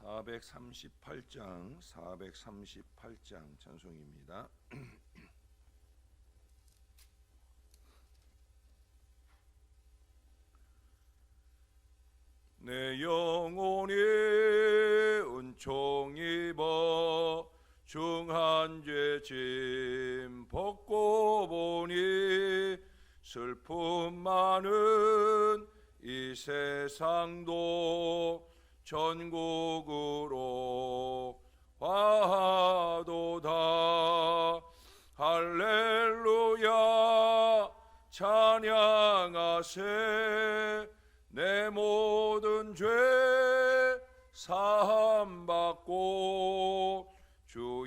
438장 찬송입니다. 내 영혼이 은총 입어 중한 죄 짐 벗고 보니 슬픔 많은 이 세상도 천국으로 화하도다. 할렐루야 찬양하세. 내 모든 죄 사함받고 주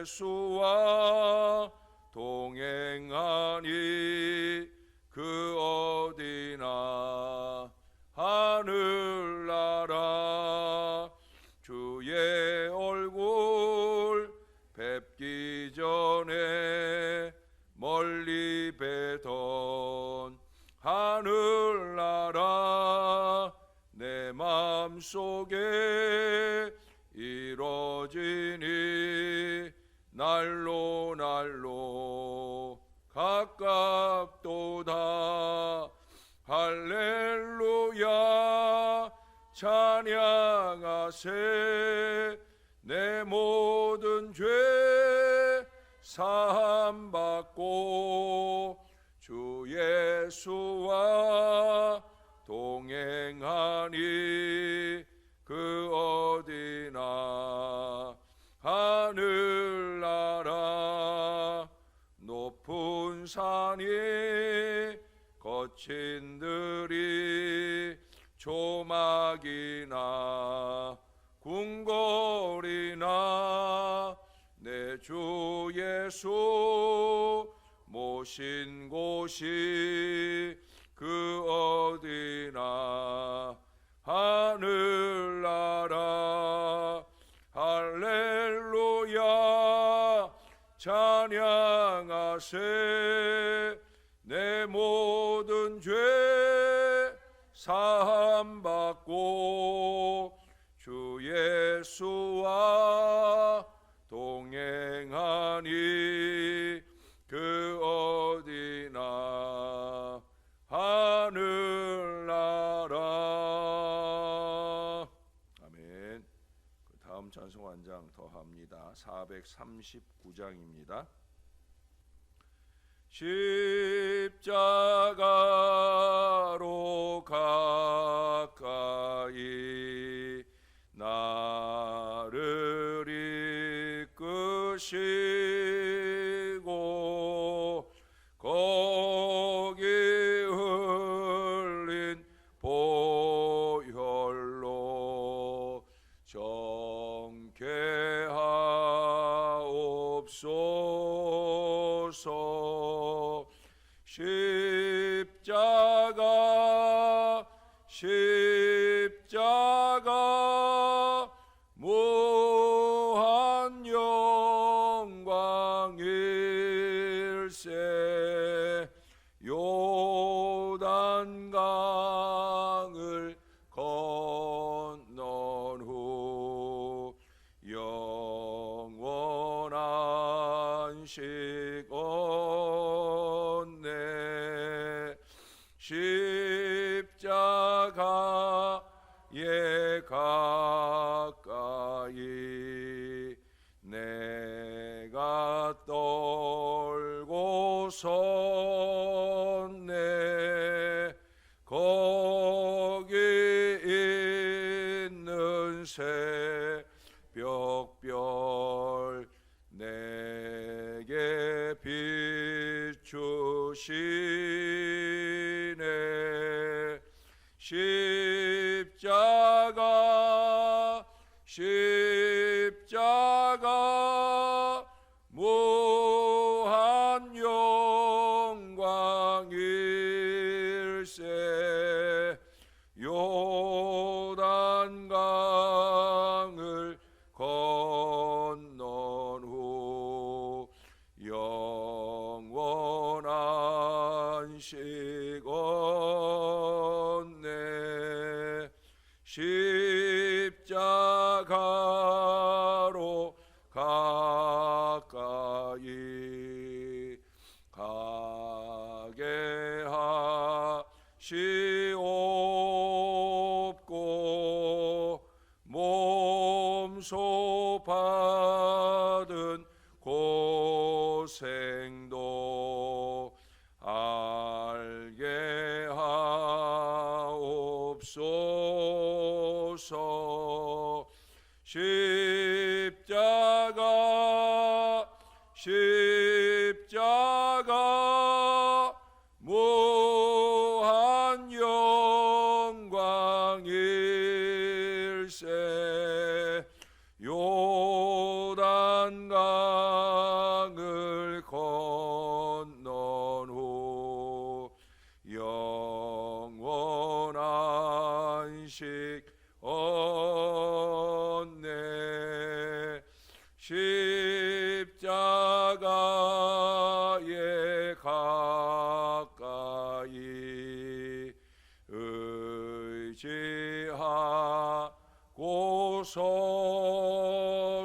예수와 동행하니 그 어디나 하늘나라. 주의 얼굴 뵙기 전에 멀리 뵈던 하늘나라. 내 맘속에 이뤄지니 날로 날로 가깝도다. 할렐루야 찬양하세. 내 모든 죄 사함받고 주 예수와 동행하니 그 어디나 하늘나라. 높은 산이 거친 들이 조막이나 궁궐이나 내 주 예수 모신 곳이 그 어디나 하늘나라. 할렐루야 찬양하세. 내 모든 죄 사함받고 주 예수와 동행하니 그 어디나 하늘나라. 아멘. 그 다음 찬송 한 장 더 합니다. 439장입니다. 십자가로 가까이 나를 이끄시고 거기 흘린 보혈로 정케 하옵소서. 십자가 무한 영광일세. 요단강을 건넌 후 영원한 안식 얻네. 십자가에 가까이 내가 떨고 섰네. 거기 있는 새벽별 내게 비추시네. 십자가 무한 영광일세. 요단강을 건넌 후 영원한 안식 얻네. 십자가 시옵고 몸소 받은 고생도 알게 하옵소서. 십자가 무한 영광일세. 요단강을 건넌 후 영원한 안식 얻네. 십자가에 가까이 의지하고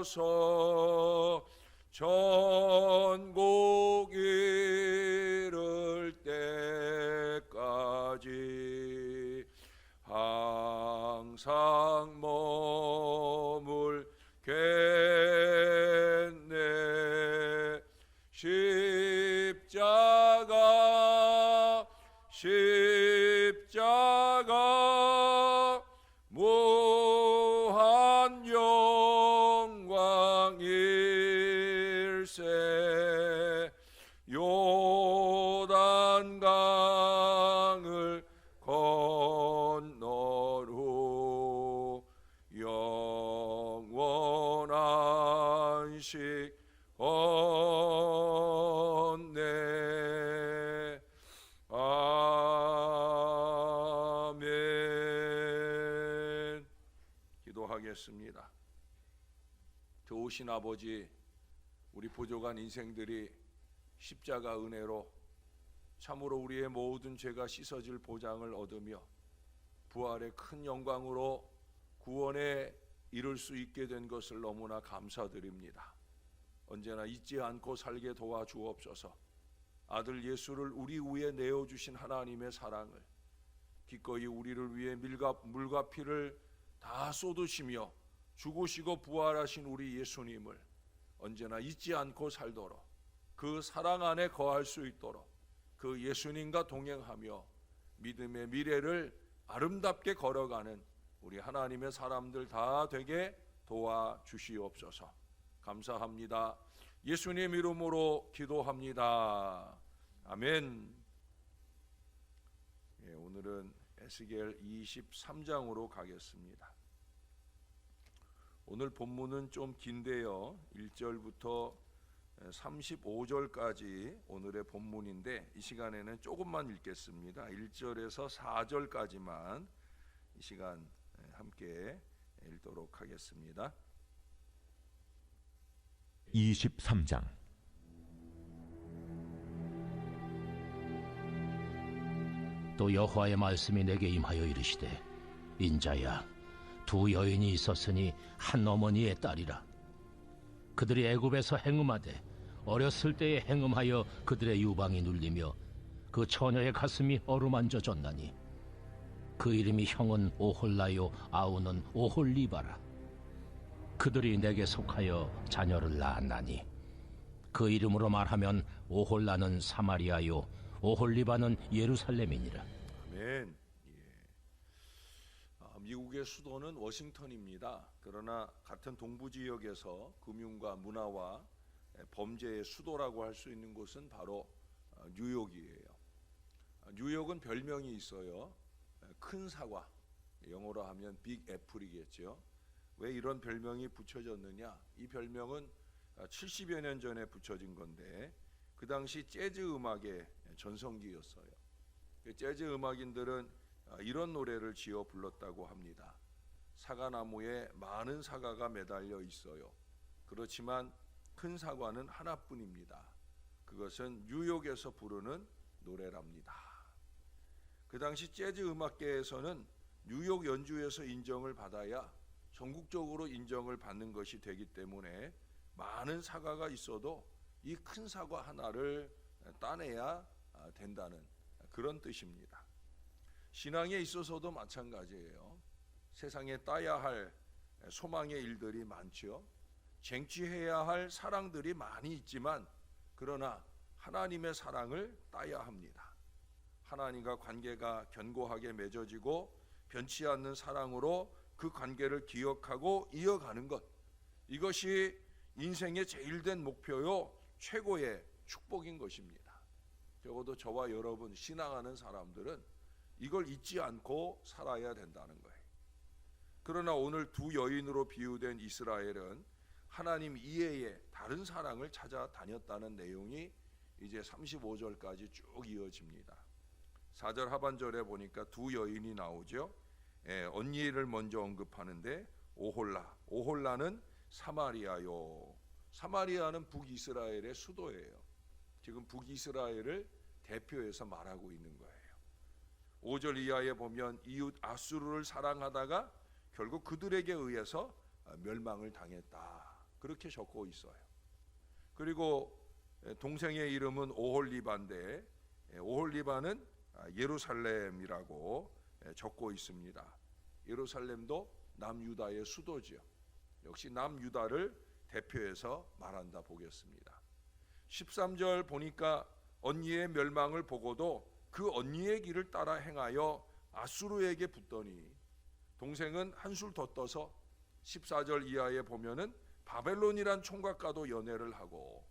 서서 천국 이를 때까지 항상 머물겠네. 십자가 무한 영광일세. 요단강을 건넌 후 영원한 안식 얻네. 아멘. 기도하겠습니다. 좋으신 아버지, 우리 부족한 인생들이 십자가 은혜로 참으로 우리의 모든 죄가 씻어질 보장을 얻으며 부활의 큰 영광으로 구원에 이룰 수 있게 된 것을 너무나 감사드립니다. 언제나 잊지 않고 살게 도와주옵소서. 아들 예수를 우리 위에 내어주신 하나님의 사랑을 기꺼이 우리를 위해 물과 피를 다 쏟으시며 죽으시고 부활하신 우리 예수님을 언제나 잊지 않고 살도록, 그 사랑 안에 거할 수 있도록 그 예수님과 동행하며 믿음의 미래를 아름답게 걸어가는 우리 하나님의 사람들 다 되게 도와주시옵소서. 감사합니다. 예수님 이름으로 기도합니다. 아멘. 오늘은 에스겔 23장으로 가겠습니다. 오늘 본문은 좀 긴데요. 1절부터 35절까지 오늘의 본문인데 이 시간에는 조금만 읽겠습니다. 1절에서 4절까지만 이 시간 함께 읽도록 하겠습니다. 23장. 또 여호와의 말씀이 내게 임하여 이르시되, 인자야, 두 여인이 있었으니 한 어머니의 딸이라. 그들이 애굽에서 행음하되 어렸을 때에 행음하여 그들의 유방이 눌리며 그 처녀의 가슴이 어루만져졌나니 그 이름이 형은 오홀라요 아우는 오홀리바라. 그들이 내게 속하여 자녀를 낳았나니 그 이름으로 말하면 오홀라는 사마리아요 오홀리바는 예루살렘이니라. 아멘. 미국의 수도는 워싱턴입니다. 그러나 같은 동부 지역에서 금융과 문화와 범죄의 수도라고 할 수 있는 곳은 바로 뉴욕이에요. 뉴욕은 별명이 있어요. 큰 사과, 영어로 하면 빅 애플이겠죠. 왜 이런 별명이 붙여졌느냐? 이 별명은 70여 년 전에 붙여진 건데 그 당시 재즈 음악의 전성기였어요. 재즈 음악인들은 이런 노래를 지어 불렀다고 합니다. 사과나무에 많은 사과가 매달려 있어요. 그렇지만 큰 사과는 하나뿐입니다. 그것은 뉴욕에서 부르는 노래랍니다. 그 당시 재즈 음악계에서는 뉴욕 연주에서 인정을 받아야 전국적으로 인정을 받는 것이 되기 때문에 많은 사과가 있어도 이 큰 사과 하나를 따내야 된다는 그런 뜻입니다. 신앙에 있어서도 마찬가지예요. 세상에 따야 할 소망의 일들이 많죠. 쟁취해야 할 사랑들이 많이 있지만 그러나 하나님의 사랑을 따야 합니다. 하나님과 관계가 견고하게 맺어지고 변치 않는 사랑으로 그 관계를 기억하고 이어가는 것, 이것이 인생의 제일된 목표요 최고의 축복인 것입니다. 적어도 저와 여러분 신앙하는 사람들은 이걸 잊지 않고 살아야 된다는 거예요. 그러나 오늘 두 여인으로 비유된 이스라엘은 하나님 이외에 다른 사랑을 찾아다녔다는 내용이 이제 35절까지 쭉 이어집니다. 4절 하반절에 보니까 두 여인이 나오죠. 언니를 먼저 언급하는데 오홀라는 사마리아요. 사마리아는 북이스라엘의 수도예요. 지금 북이스라엘을 대표해서 말하고 있는 거예요. 5절 이하에 보면 이웃 아수르를 사랑하다가 결국 그들에게 의해서 멸망을 당했다, 그렇게 적고 있어요. 그리고 동생의 이름은 오홀리바인데 오홀리바는 예루살렘이라고 적고 있습니다. 예루살렘도 남유다의 수도지요. 역시 남유다를 대표해서 말한다 보겠습니다. 13절 보니까 언니의 멸망을 보고도 그 언니의 길을 따라 행하여 아수르에게 붙더니, 동생은 한술 더 떠서 14절 이하에 보면은 바벨론이란 총각과도 연애를 하고,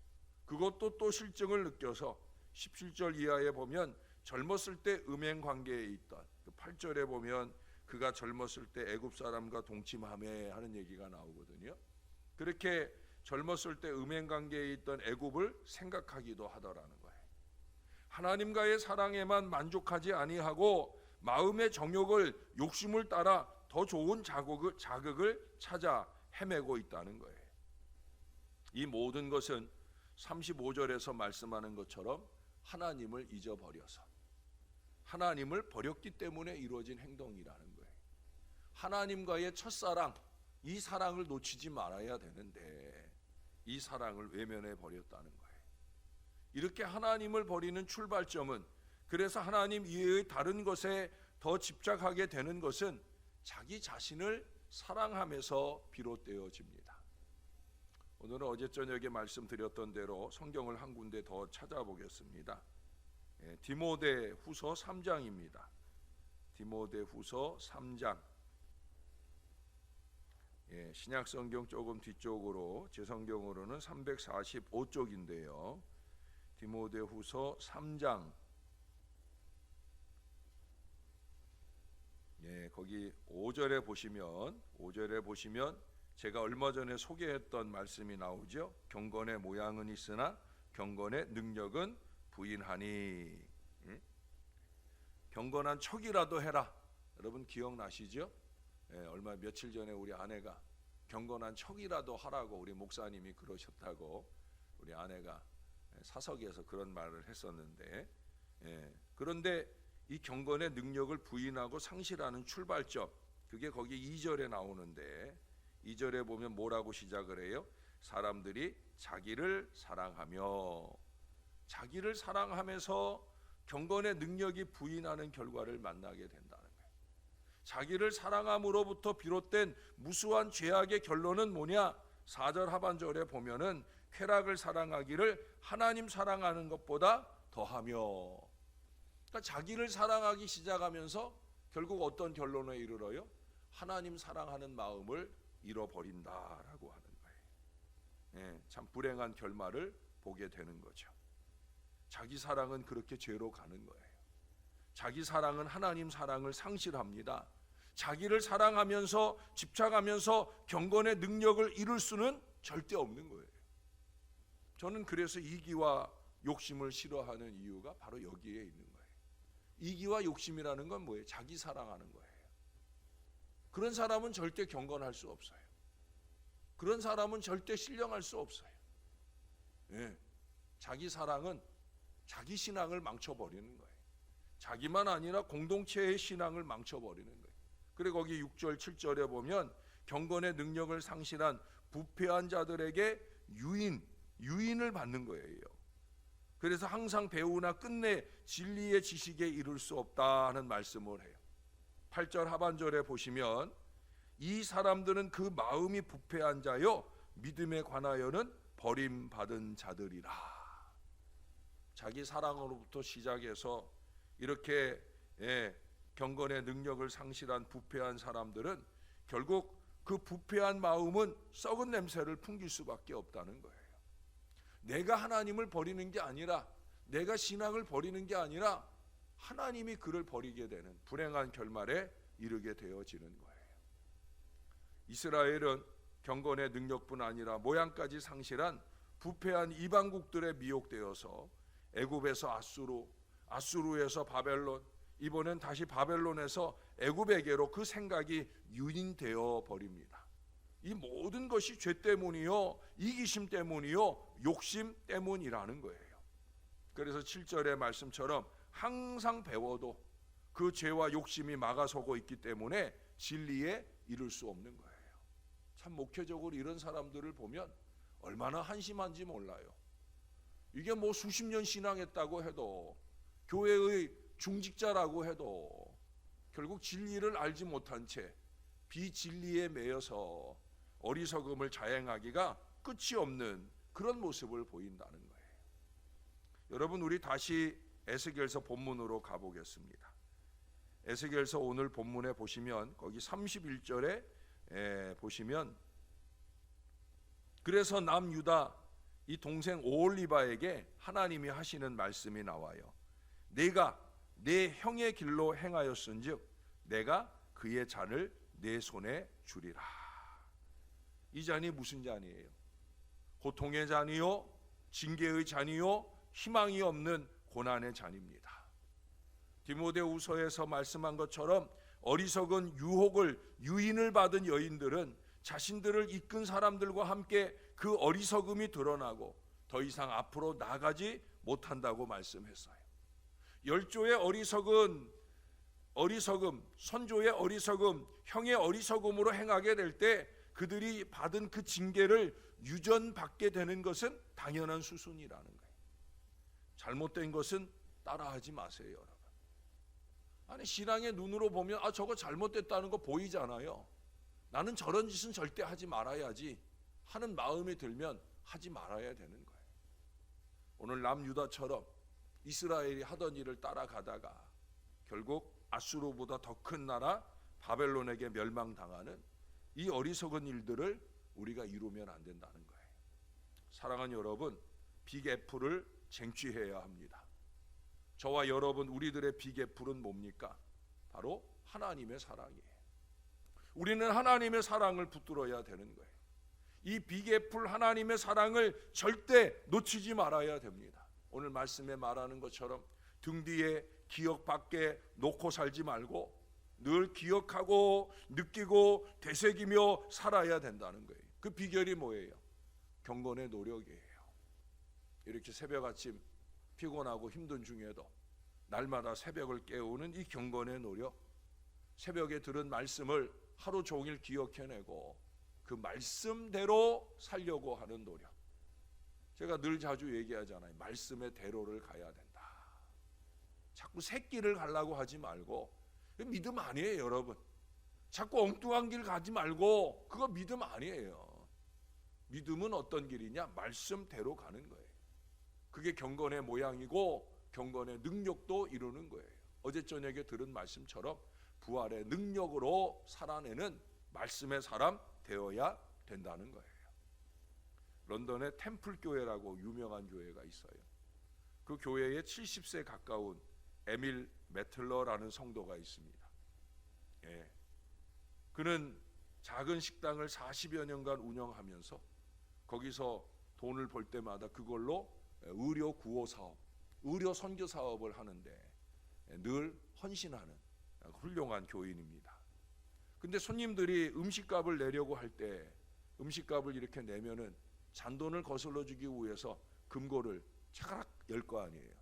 그것도 또 실증을 느껴서 17절 이하에 보면 젊었을 때 음행 관계에 있던, 8절에 보면 그가 젊었을 때 애굽 사람과 동침하며 하는 얘기가 나오거든요. 그렇게 젊었을 때 음행 관계에 있던 애굽을 생각하기도 하더라는 거예요. 하나님과의 사랑에만 만족하지 아니하고 마음의 정욕을, 욕심을 따라 더 좋은 자극을 찾아 헤매고 있다는 거예요. 이 모든 것은 35절에서 말씀하는 것처럼 하나님을 잊어버려서, 하나님을 버렸기 때문에 이루어진 행동이라는 거예요. 하나님과의 첫사랑, 이 사랑을 놓치지 말아야 되는데 이 사랑을 외면해 버렸다는 거예요. 이렇게 하나님을 버리는 출발점은, 그래서 하나님 이외의 다른 것에 더 집착하게 되는 것은 자기 자신을 사랑함에서 비롯되어집니다. 오늘은 어제 저녁에 말씀드렸던 대로 성경을 한 군데 더 찾아보겠습니다. 디모데 후서 3장입니다. 디모데 후서 3장. 신약 성경 조금 뒤쪽으로, 제 성경으로는 345쪽인데요. 디모데 후서 3장. 거기 5절에 보시면 제가 얼마 전에 소개했던 말씀이 나오죠. 경건의 모양은 있으나 경건의 능력은 부인하니. 경건한 척이라도 해라. 여러분 기억나시죠? 얼마 며칠 전에 우리 아내가 경건한 척이라도 하라고 우리 목사님이 그러셨다고 우리 아내가 사석에서 그런 말을 했었는데, 그런데 이 경건의 능력을 부인하고 상실하는 출발점, 그게 거기 2절에 나오는데, 2절에 보면 뭐라고 시작을 해요? 사람들이 자기를 사랑하며, 자기를 사랑하면서 경건의 능력이 부인하는 결과를 만나게 된다는 거예요. 자기를 사랑함으로부터 비롯된 무수한 죄악의 결론은 뭐냐? 4절 하반절에 보면은 쾌락을 사랑하기를 하나님 사랑하는 것보다 더하며, 그러니까 자기를 사랑하기 시작하면서 결국 어떤 결론에 이르러요? 하나님 사랑하는 마음을 잃어버린다라고 하는 거예요. 참 불행한 결말을 보게 되는 거죠. 자기 사랑은 그렇게 죄로 가는 거예요. 자기 사랑은 하나님 사랑을 상실합니다. 자기를 사랑하면서 집착하면서 경건의 능력을 이룰 수는 절대 없는 거예요. 저는 그래서 이기와 욕심을 싫어하는 이유가 바로 여기에 있는 거예요. 이기와 욕심이라는 건 뭐예요? 자기 사랑하는 거예요. 그런 사람은 절대 경건할 수 없어요. 그런 사람은 절대 신령할 수 없어요. 자기 사랑은 자기 신앙을 망쳐버리는 거예요. 자기만 아니라 공동체의 신앙을 망쳐버리는 거예요. 그리고 거기 6절 7절에 보면 경건의 능력을 상실한 부패한 자들에게 유인을 받는 거예요. 그래서 항상 배우나 끝내 진리의 지식에 이를 수 없다 하는 말씀을 해요. 8절 하반절에 보시면 이 사람들은 그 마음이 부패한 자요 믿음에 관하여는 버림받은 자들이라. 자기 사랑으로부터 시작해서 이렇게 경건의 능력을 상실한 부패한 사람들은 결국 그 부패한 마음은 썩은 냄새를 풍길 수밖에 없다는 거예요. 내가 하나님을 버리는 게 아니라, 내가 신앙을 버리는 게 아니라 하나님이 그를 버리게 되는 불행한 결말에 이르게 되어지는 거예요. 이스라엘은 경건의 능력뿐 아니라 모양까지 상실한 부패한 이방국들에 미혹되어서 애굽에서 아수르, 아수르에서 바벨론, 이번엔 다시 바벨론에서 애굽에게로 그 생각이 유인되어 버립니다. 이 모든 것이 죄 때문이요, 이기심 때문이요, 욕심 때문이라는 거예요. 그래서 7절의 말씀처럼 항상 배워도 그 죄와 욕심이 막아서고 있기 때문에 진리에 이를 수 없는 거예요. 참 목회적으로 이런 사람들을 보면 얼마나 한심한지 몰라요. 이게 뭐 수십 년 신앙했다고 해도, 교회의 중직자라고 해도 결국 진리를 알지 못한 채 비진리에 매여서 어리석음을 자행하기가 끝이 없는 그런 모습을 보인다는 거예요. 여러분, 우리 다시 에스겔서 본문으로 가보겠습니다. 에스겔서 오늘 본문에 보시면 거기 31절에 보시면, 그래서 남유다 이 동생 오홀리바에게 하나님이 하시는 말씀이 나와요. 내가 내 형의 길로 행하였은즉 내가 그의 잔을 내 손에 주리라. 이 잔이 무슨 잔이에요? 고통의 잔이요, 징계의 잔이요, 희망이 없는 고난의 잔입니다. 디모데후서에서 말씀한 것처럼 어리석은 유인을 받은 여인들은 자신들을 이끈 사람들과 함께 그 어리석음이 드러나고 더 이상 앞으로 나가지 못한다고 말씀했어요. 열조의 어리석음, 선조의 어리석음, 형의 어리석음으로 행하게 될 때 그들이 받은 그 징계를 유전받게 되는 것은 당연한 수순이라는 거예요. 잘못된 것은 따라하지 마세요, 여러분. 아니, 신앙의 눈으로 보면 저거 잘못됐다는 거 보이잖아요. 나는 저런 짓은 절대 하지 말아야지 하는 마음이 들면 하지 말아야 되는 거예요. 오늘 남유다처럼 이스라엘이 하던 일을 따라가다가 결국 아수르보다 더 큰 나라 바벨론에게 멸망당하는 이 어리석은 일들을 우리가 이루면 안 된다는 거예요. 사랑하는 여러분, 빅 애플을 쟁취해야 합니다. 저와 여러분, 우리들의 빅 애플은 뭡니까? 바로 하나님의 사랑이에요. 우리는 하나님의 사랑을 붙들어야 되는 거예요. 이 빅 애플 하나님의 사랑을 절대 놓치지 말아야 됩니다. 오늘 말씀에 말하는 것처럼 등 뒤에 기억 밖에 놓고 살지 말고 늘 기억하고 느끼고 되새기며 살아야 된다는 거예요. 그 비결이 뭐예요? 경건의 노력이에요. 이렇게 새벽 아침 피곤하고 힘든 중에도 날마다 새벽을 깨우는 이 경건의 노력, 새벽에 들은 말씀을 하루 종일 기억해내고 그 말씀대로 살려고 하는 노력. 제가 늘 자주 얘기하잖아요. 말씀의 대로를 가야 된다. 자꾸 새끼를 가려고 하지 말고, 믿음 아니에요, 여러분. 자꾸 엉뚱한 길 가지 말고, 그거 믿음 아니에요. 믿음은 어떤 길이냐? 말씀대로 가는 거예요. 그게 경건의 모양이고 경건의 능력도 이루는 거예요. 어제 저녁에 들은 말씀처럼 부활의 능력으로 살아내는 말씀의 사람 되어야 된다는 거예요. 런던에 템플 교회라고 유명한 교회가 있어요. 그 교회에 70세 가까운 에밀 매틀러라는 성도가 있습니다. 그는 작은 식당을 40여 년간 운영하면서 거기서 돈을 벌 때마다 그걸로 의료 구호 사업, 의료 선교 사업을 하는데 늘 헌신하는 훌륭한 교인입니다. 근데 손님들이 음식값을 내려고 할 때 음식값을 이렇게 내면은 잔돈을 거슬러 주기 위해서 금고를 차가락 열 거 아니에요.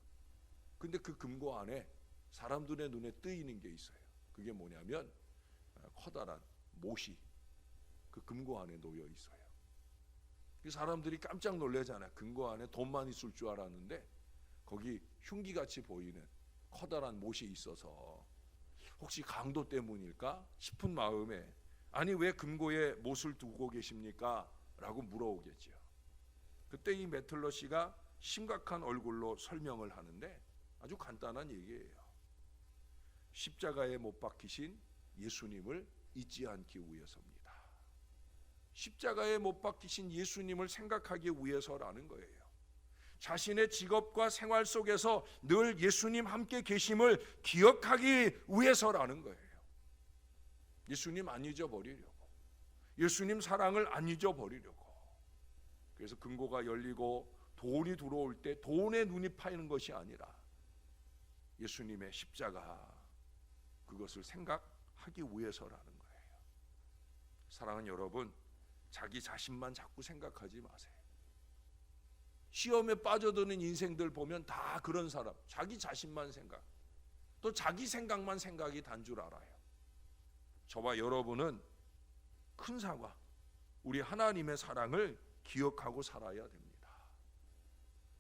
근데 그 금고 안에 사람들의 눈에 뜨이는 게 있어요. 그게 뭐냐면 커다란 못이 그 금고 안에 놓여 있어요. 그 사람들이 깜짝 놀라잖아요. 금고 안에 돈만 있을 줄 알았는데 거기 흉기같이 보이는 커다란 못이 있어서 혹시 강도 때문일까 싶은 마음에 아니 왜 금고에 못을 두고 계십니까? 라고 물어오겠죠. 그때 이 메틀러시가 심각한 얼굴로 설명을 하는데 아주 간단한 얘기예요. 십자가에 못 박히신 예수님을 잊지 않기 위해서입니다. 십자가에 못 박히신 예수님을 생각하기 위해서라는 거예요. 자신의 직업과 생활 속에서 늘 예수님 함께 계심을 기억하기 위해서라는 거예요. 예수님 안 잊어버리려고, 예수님 사랑을 안 잊어버리려고. 그래서 금고가 열리고 돈이 들어올 때 돈에 눈이 파이는 것이 아니라 예수님의 십자가, 그것을 생각하기 위해서라는 거예요. 사랑하는 여러분, 자기 자신만 자꾸 생각하지 마세요. 시험에 빠져드는 인생들 보면 다 그런 사람, 자기 자신만 생각, 또 자기 생각만 생각이 단 줄 알아요. 저와 여러분은 큰 사과, 우리 하나님의 사랑을 기억하고 살아야 됩니다.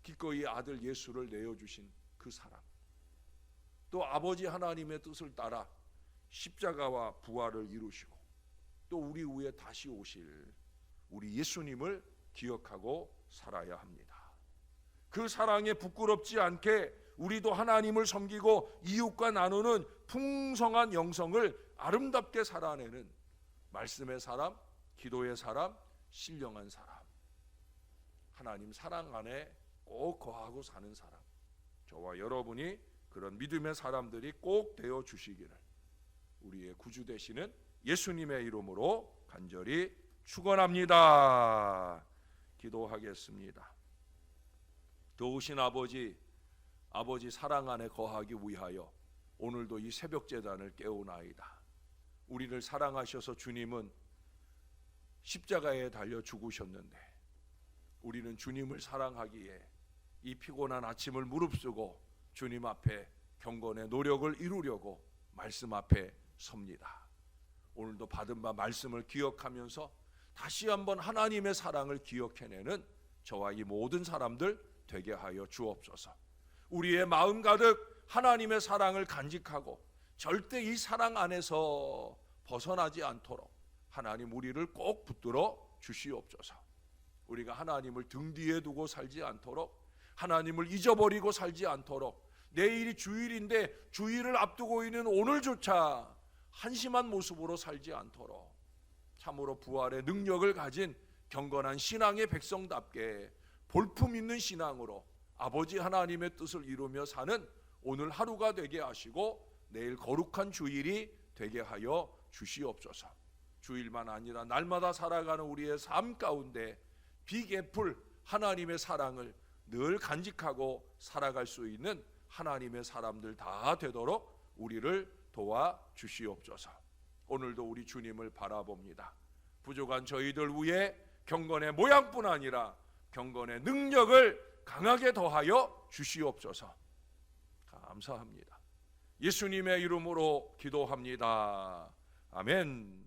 기꺼이 아들 예수를 내어주신 그 사랑, 또 아버지 하나님의 뜻을 따라 십자가와 부활을 이루시고 또 우리 위에 다시 오실 우리 예수님을 기억하고 살아야 합니다. 그 사랑에 부끄럽지 않게 우리도 하나님을 섬기고 이웃과 나누는 풍성한 영성을 아름답게 살아내는 말씀의 사람, 기도의 사람, 신령한 사람, 하나님 사랑 안에 꼭 거하고 사는 사람, 저와 여러분이 그런 믿음의 사람들이 꼭 되어 주시기를 우리의 구주 되시는 예수님의 이름으로 간절히 축원합니다. 기도하겠습니다. 도우신 아버지 사랑 안에 거하기 위하여 오늘도 이 새벽 제단을 깨우나이다. 우리를 사랑하셔서 주님은 십자가에 달려 죽으셨는데 우리는 주님을 사랑하기에 이 피곤한 아침을 무릅쓰고 주님 앞에 경건의 노력을 이루려고 말씀 앞에 섭니다. 오늘도 받은 바 말씀을 기억하면서 다시 한번 하나님의 사랑을 기억해내는 저와 이 모든 사람들 되게 하여 주옵소서. 우리의 마음 가득 하나님의 사랑을 간직하고 절대 이 사랑 안에서 벗어나지 않도록 하나님 우리를 꼭 붙들어 주시옵소서. 우리가 하나님을 등 뒤에 두고 살지 않도록, 하나님을 잊어버리고 살지 않도록, 내일이 주일인데 주일을 앞두고 있는 오늘조차 한심한 모습으로 살지 않도록 참으로 부활의 능력을 가진 경건한 신앙의 백성답게 볼품 있는 신앙으로 아버지 하나님의 뜻을 이루며 사는 오늘 하루가 되게 하시고 내일 거룩한 주일이 되게 하여 주시옵소서. 주일만 아니라 날마다 살아가는 우리의 삶 가운데 빅애플 하나님의 사랑을 늘 간직하고 살아갈 수 있는 하나님의 사람들 다 되도록 우리를 도와 주시옵소서. 오늘도 우리 주님을 바라봅니다. 부족한 저희들 위해 경건의 모양뿐 아니라 경건의 능력을 강하게 더하여 주시옵소서. 감사합니다. 예수님의 이름으로 기도합니다. 아멘.